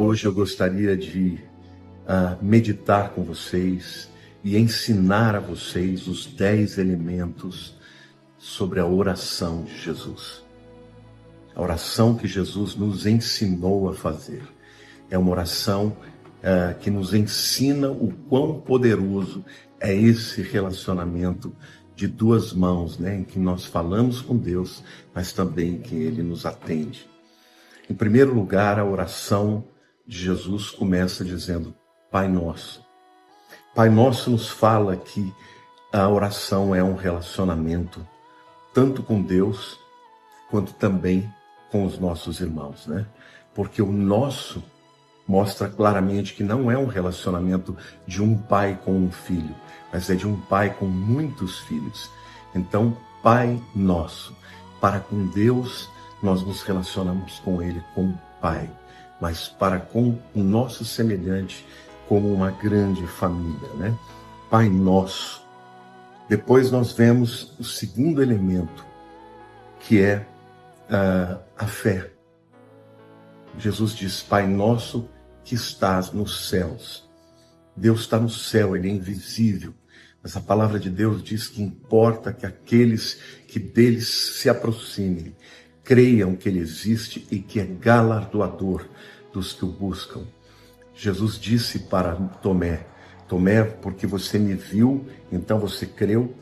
Hoje eu gostaria de meditar com vocês e ensinar a vocês os 10 elementos sobre a oração de Jesus. A oração que Jesus nos ensinou a fazer. É uma oração que nos ensina o quão poderoso é esse relacionamento de duas mãos, né, em que nós falamos com Deus, mas também que Ele nos atende. Em primeiro lugar, a oração de Jesus começa dizendo Pai Nosso. Pai Nosso nos fala que a oração é um relacionamento tanto com Deus quanto também com os nossos irmãos, né? Porque o nosso mostra claramente que não é um relacionamento de um pai com um filho, mas é de um pai com muitos filhos. Então, Pai Nosso. Para com Deus, nós nos relacionamos com Ele como Pai, mas para com o nosso semelhante, como uma grande família, né? Pai Nosso. Depois nós vemos o segundo elemento, que é a fé. Jesus diz, Pai Nosso que estás nos céus. Deus está no céu, Ele é invisível. Mas a palavra de Deus diz que importa que aqueles que deles se aproximem, creiam que Ele existe e que é galardoador dos que o buscam. Jesus disse para Tomé, Tomé, porque você me viu, então você creu,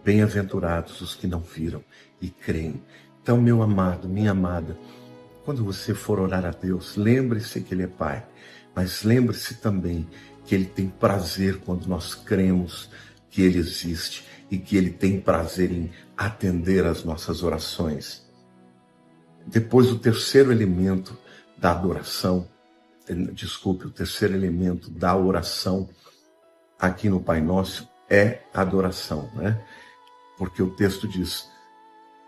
bem-aventurados os que não viram e creem. Então, meu amado, minha amada, quando você for orar a Deus, lembre-se que Ele é Pai, mas lembre-se também que Ele tem prazer quando nós cremos que Ele existe e que Ele tem prazer em atender às nossas orações. Depois, o terceiro elemento da adoração, o terceiro elemento da oração aqui no Pai Nosso é a adoração, né? Porque o texto diz,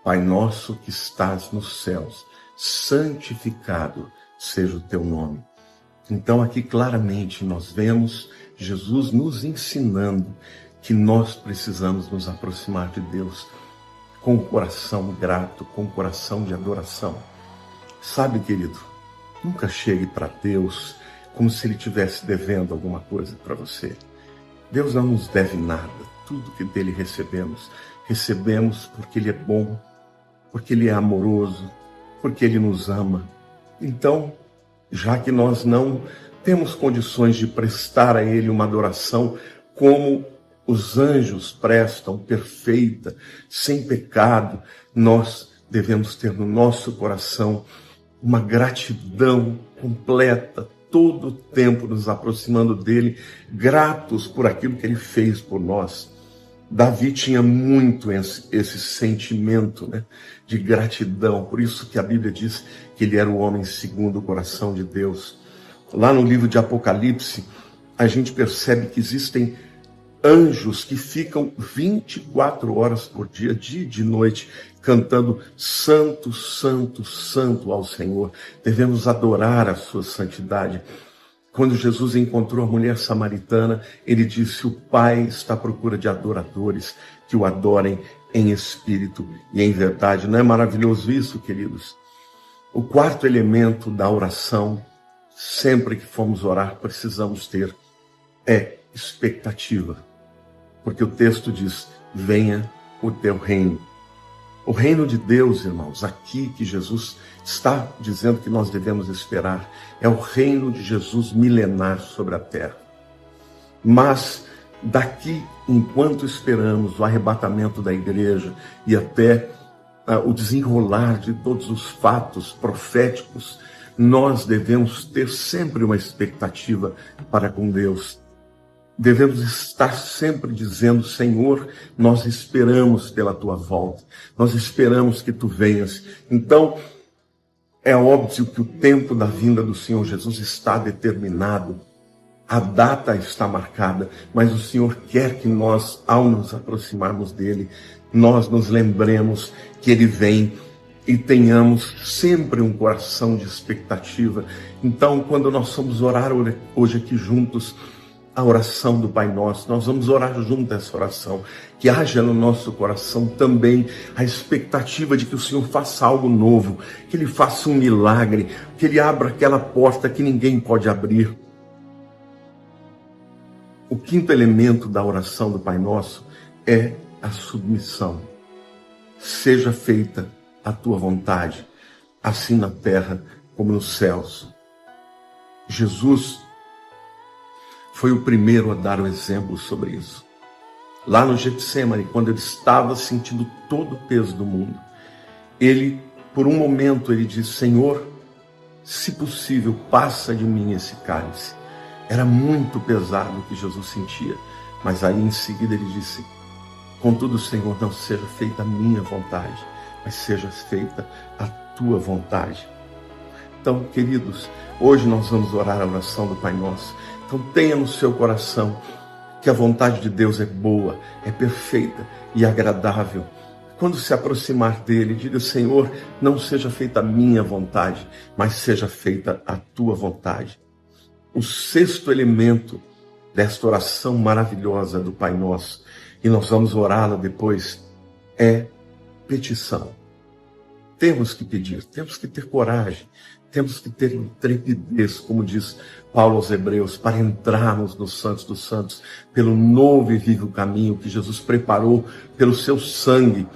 Pai Nosso que estás nos céus, santificado seja o teu nome. Então aqui claramente nós vemos Jesus nos ensinando que nós precisamos nos aproximar de Deus com o coração grato, com o coração de adoração. Sabe, querido, nunca chegue para Deus como se Ele estivesse devendo alguma coisa para você. Deus não nos deve nada. Tudo que dele recebemos, recebemos porque Ele é bom, porque Ele é amoroso, porque Ele nos ama. Então, já que nós não temos condições de prestar a Ele uma adoração como os anjos prestam, perfeita, sem pecado, nós devemos ter no nosso coração uma gratidão completa, todo o tempo nos aproximando dele, gratos por aquilo que Ele fez por nós. Davi tinha muito esse sentimento, né, de gratidão, por isso que a Bíblia diz que ele era o homem segundo o coração de Deus. Lá no livro de Apocalipse, a gente percebe que existem anjos que ficam 24 horas por dia e de noite, cantando Santo, Santo, Santo ao Senhor. Devemos adorar a sua santidade. Quando Jesus encontrou a mulher samaritana, ele disse, o Pai está à procura de adoradores que o adorem em espírito e em verdade. Não é maravilhoso isso, queridos? O quarto elemento da oração, sempre que formos orar, precisamos ter, é expectativa. Porque o texto diz, venha o teu reino. O reino de Deus, irmãos, aqui que Jesus está dizendo que nós devemos esperar, é o reino de Jesus milenar sobre a terra. Mas daqui, enquanto esperamos o arrebatamento da igreja e até o desenrolar de todos os fatos proféticos, nós devemos ter sempre uma expectativa para com Deus. Devemos estar sempre dizendo, Senhor, nós esperamos pela tua volta, nós esperamos que tu venhas. Então, é óbvio que o tempo da vinda do Senhor Jesus está determinado, a data está marcada, mas o Senhor quer que nós, ao nos aproximarmos dele, nós nos lembremos que ele vem e tenhamos sempre um coração de expectativa. Então, quando nós vamos orar hoje aqui juntos, a oração do Pai Nosso. Nós vamos orar junto essa oração. Que haja no nosso coração também a expectativa de que o Senhor faça algo novo, que Ele faça um milagre, que Ele abra aquela porta que ninguém pode abrir. O quinto elemento da oração do Pai Nosso é a submissão. Seja feita a tua vontade, assim na terra como nos céus. Jesus foi o primeiro a dar o exemplo sobre isso. Lá no Getsêmani, quando ele estava sentindo todo o peso do mundo, ele, por um momento, ele disse: Senhor, se possível, passa de mim esse cálice. Era muito pesado o que Jesus sentia, mas aí em seguida ele disse: contudo, Senhor, não seja feita a minha vontade, mas seja feita a tua vontade. Então, queridos, hoje nós vamos orar a oração do Pai Nosso. Então tenha no seu coração que a vontade de Deus é boa, é perfeita e agradável. Quando se aproximar dele, diga: Senhor, não seja feita a minha vontade, mas seja feita a tua vontade. O sexto elemento desta oração maravilhosa do Pai Nosso, e nós vamos orá-la depois, é petição. Temos que pedir, temos que ter coragem, temos que ter intrepidez, como diz Paulo aos Hebreus, para entrarmos no Santos dos Santos, pelo novo e vivo caminho que Jesus preparou pelo seu sangue.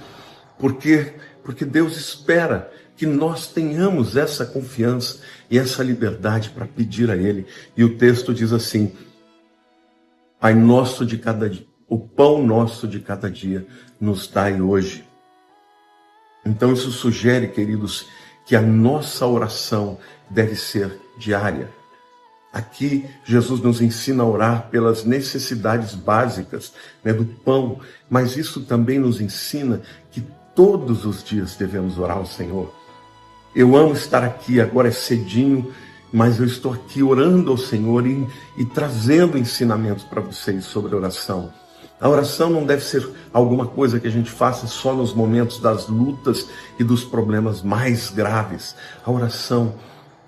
Porque Deus espera que nós tenhamos essa confiança e essa liberdade para pedir a Ele. E o texto diz assim: Pai nosso de cada dia, o pão nosso de cada dia nos dai hoje. Então isso sugere, queridos, que a nossa oração deve ser diária. Aqui Jesus nos ensina a orar pelas necessidades básicas, do pão, mas isso também nos ensina que todos os dias devemos orar ao Senhor. Eu amo estar aqui, agora é cedinho, mas eu estou aqui orando ao Senhor e trazendo ensinamentos para vocês sobre oração. A oração não deve ser alguma coisa que a gente faça só nos momentos das lutas e dos problemas mais graves. A oração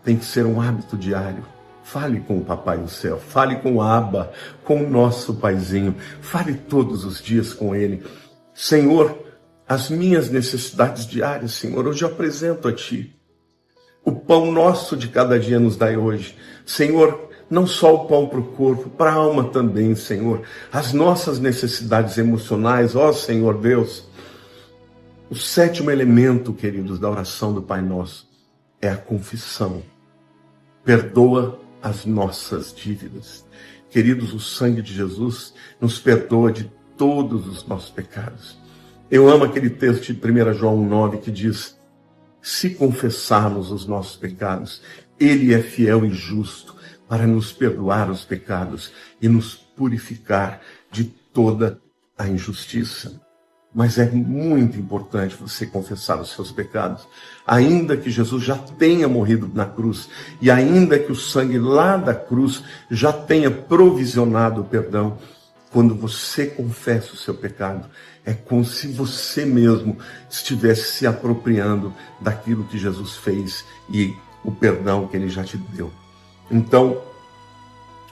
tem que ser um hábito diário. Fale com o Papai do Céu, fale com o Abba, com o nosso Paizinho. Fale todos os dias com Ele. Senhor, as minhas necessidades diárias, Senhor, hoje eu apresento a Ti. O pão nosso de cada dia nos dai hoje. Senhor, não só o pão para o corpo, para a alma também, Senhor. As nossas necessidades emocionais, ó Senhor Deus. O sétimo elemento, queridos, da oração do Pai Nosso é a confissão. Perdoa as nossas dívidas. Queridos, o sangue de Jesus nos perdoa de todos os nossos pecados. Eu amo aquele texto de 1 João 9 que diz: se confessarmos os nossos pecados, Ele é fiel e justo para nos perdoar os pecados e nos purificar de toda a injustiça. Mas é muito importante você confessar os seus pecados, ainda que Jesus já tenha morrido na cruz, e ainda que o sangue lá da cruz já tenha provisionado o perdão. Quando você confessa o seu pecado, é como se você mesmo estivesse se apropriando daquilo que Jesus fez e o perdão que Ele já te deu. Então,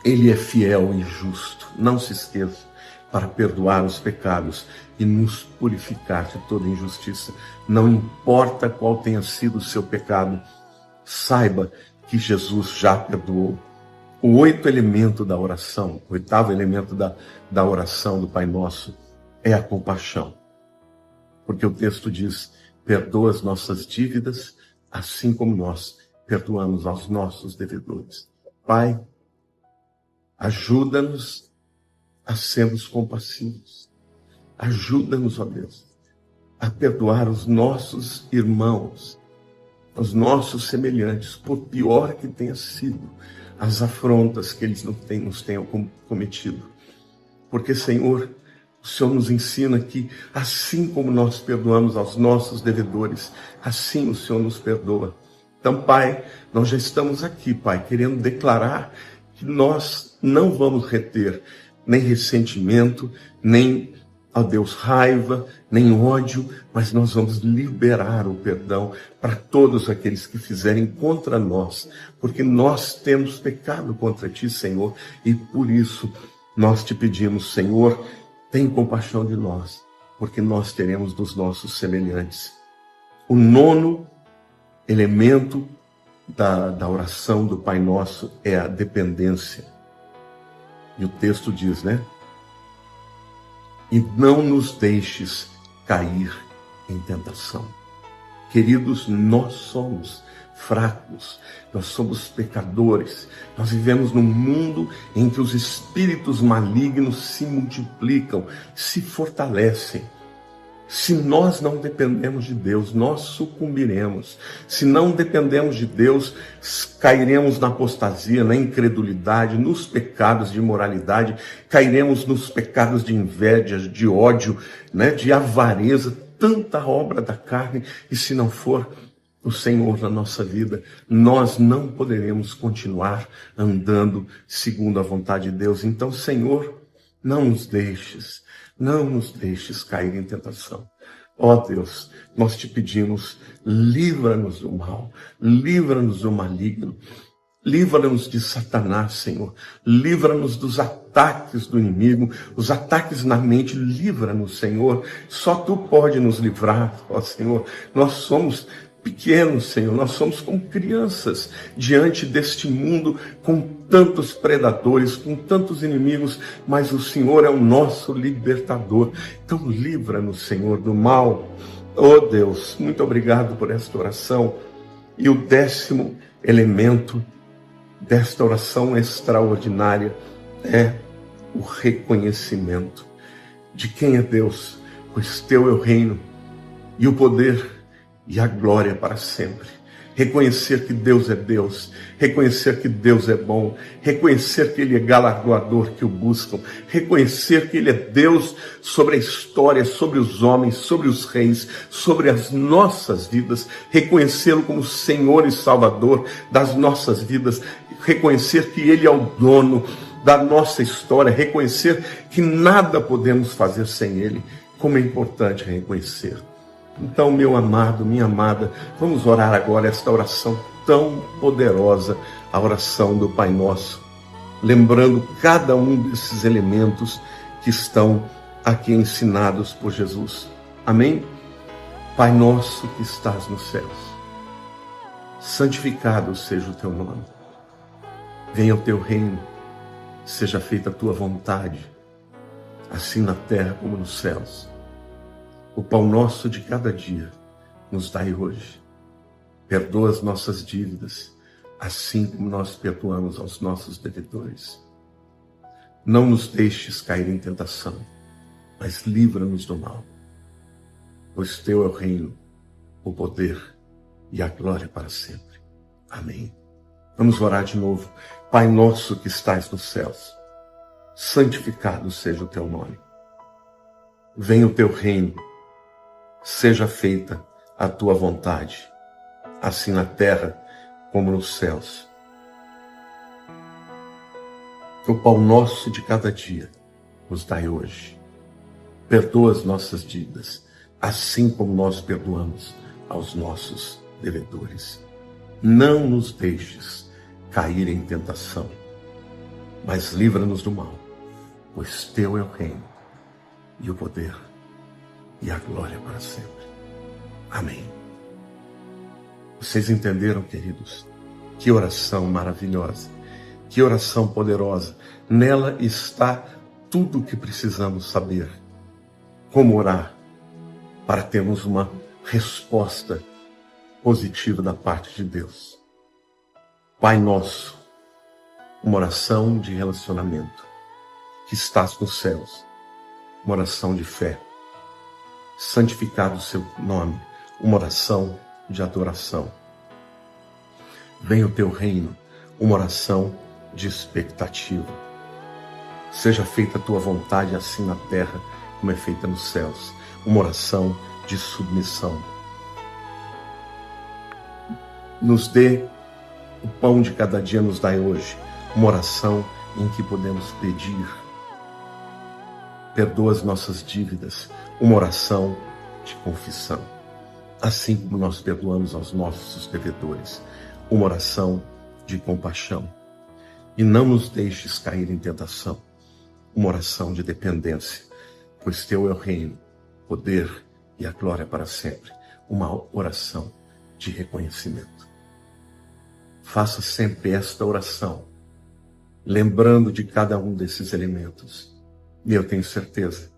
Ele é fiel e justo, não se esqueça, para perdoar os pecados e nos purificar de toda injustiça. Não importa qual tenha sido o seu pecado, saiba que Jesus já perdoou. O oitavo elemento da oração da oração do Pai Nosso é a compaixão. Porque o texto diz: perdoa as nossas dívidas, assim como nós perdoamos aos nossos devedores. Pai, ajuda-nos a sermos compassivos. Ajuda-nos, ó Deus, a perdoar os nossos irmãos, os nossos semelhantes, por pior que tenha sido as afrontas que eles nos tenham cometido. Porque, Senhor, o Senhor nos ensina que, assim como nós perdoamos aos nossos devedores, assim o Senhor nos perdoa. Então, Pai, nós já estamos aqui, Pai, querendo declarar que nós não vamos reter nem ressentimento, nem, ó Deus, raiva, nem ódio, mas nós vamos liberar o perdão para todos aqueles que fizerem contra nós, porque nós temos pecado contra Ti, Senhor, e por isso Nós te pedimos, Senhor, tem compaixão de nós, porque nós teremos dos nossos semelhantes. O nono elemento da oração do Pai Nosso é a dependência. E o texto diz, né? E não nos deixes cair em tentação. Queridos, nós somos fracos, nós somos pecadores, nós vivemos num mundo em que os espíritos malignos se multiplicam, se fortalecem. Se nós não dependemos de Deus, nós sucumbiremos. Se não dependemos de Deus, cairemos na apostasia, na incredulidade, nos pecados de imoralidade, cairemos nos pecados de inveja, de ódio, né, de avareza, tanta obra da carne, e se não for o Senhor na nossa vida, nós não poderemos continuar andando segundo a vontade de Deus. Então, Senhor, não nos deixes cair em tentação. Ó Deus, nós te pedimos, livra-nos do mal, livra-nos do maligno, livra-nos de Satanás, Senhor, livra-nos dos ataques do inimigo, os ataques na mente, livra-nos, Senhor, só Tu pode nos livrar, ó Senhor, nós somos pequenos, Senhor, nós somos como crianças diante deste mundo com tantos predadores, com tantos inimigos, mas o Senhor é o nosso libertador. Então livra-nos, Senhor, do mal. Oh Deus, muito obrigado por esta oração. E o 10º elemento desta oração extraordinária é o reconhecimento de quem é Deus, pois Teu é o reino e o poder e a glória para sempre. Reconhecer que Deus é Deus, reconhecer que Deus é bom, reconhecer que Ele é galardoador que o buscam, reconhecer que Ele é Deus sobre a história, sobre os homens, sobre os reis, sobre as nossas vidas, reconhecê-lo como Senhor e Salvador das nossas vidas, reconhecer que Ele é o dono da nossa história, reconhecer que nada podemos fazer sem Ele. Como é importante reconhecer. Então, meu amado, minha amada, vamos orar agora esta oração tão poderosa, a oração do Pai Nosso, lembrando cada um desses elementos que estão aqui ensinados por Jesus. Amém? Pai nosso que estás nos céus, santificado seja o Teu nome. Venha o Teu reino, seja feita a Tua vontade, assim na terra como nos céus. O pão nosso de cada dia nos dai hoje. Perdoa as nossas dívidas, assim como nós perdoamos aos nossos devedores. Não nos deixes cair em tentação, mas livra-nos do mal. Pois Teu é o reino, o poder e a glória para sempre. Amém. Vamos orar de novo. Pai nosso que estais nos céus, santificado seja o Teu nome. Venha o Teu reino, seja feita a Tua vontade, assim na terra como nos céus. O pão nosso de cada dia nos dai hoje. Perdoa as nossas dívidas, assim como nós perdoamos aos nossos devedores. Não nos deixes cair em tentação, mas livra-nos do mal, pois Teu é o reino e o poder e a glória para sempre. Amém. Vocês entenderam, queridos? Que oração maravilhosa, que oração poderosa. Nela está tudo o que precisamos saber. Como orar para termos uma resposta positiva da parte de Deus. Pai nosso, uma oração de relacionamento, que estás nos céus, uma oração de fé. Santificado o Seu nome, uma oração de adoração. Venha o Teu reino, uma oração de expectativa. Seja feita a Tua vontade, assim na terra como é feita nos céus, uma oração de submissão. Nos dê o pão de cada dia, nos dai hoje, uma oração em que podemos pedir. Perdoa as nossas dívidas, uma oração de confissão. Assim como nós perdoamos aos nossos devedores, uma oração de compaixão. E não nos deixes cair em tentação, uma oração de dependência, pois teu é o reino, o poder e a glória para sempre. Uma oração de reconhecimento. Faça sempre esta oração, lembrando de cada um desses elementos. E eu tenho certeza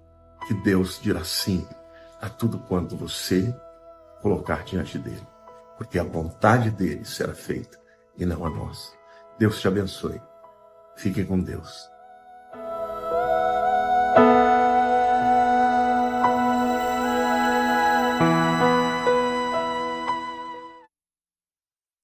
que Deus dirá sim a tudo quanto você colocar diante dele, porque a vontade dele será feita e não a nossa. Deus te abençoe. Fique com Deus.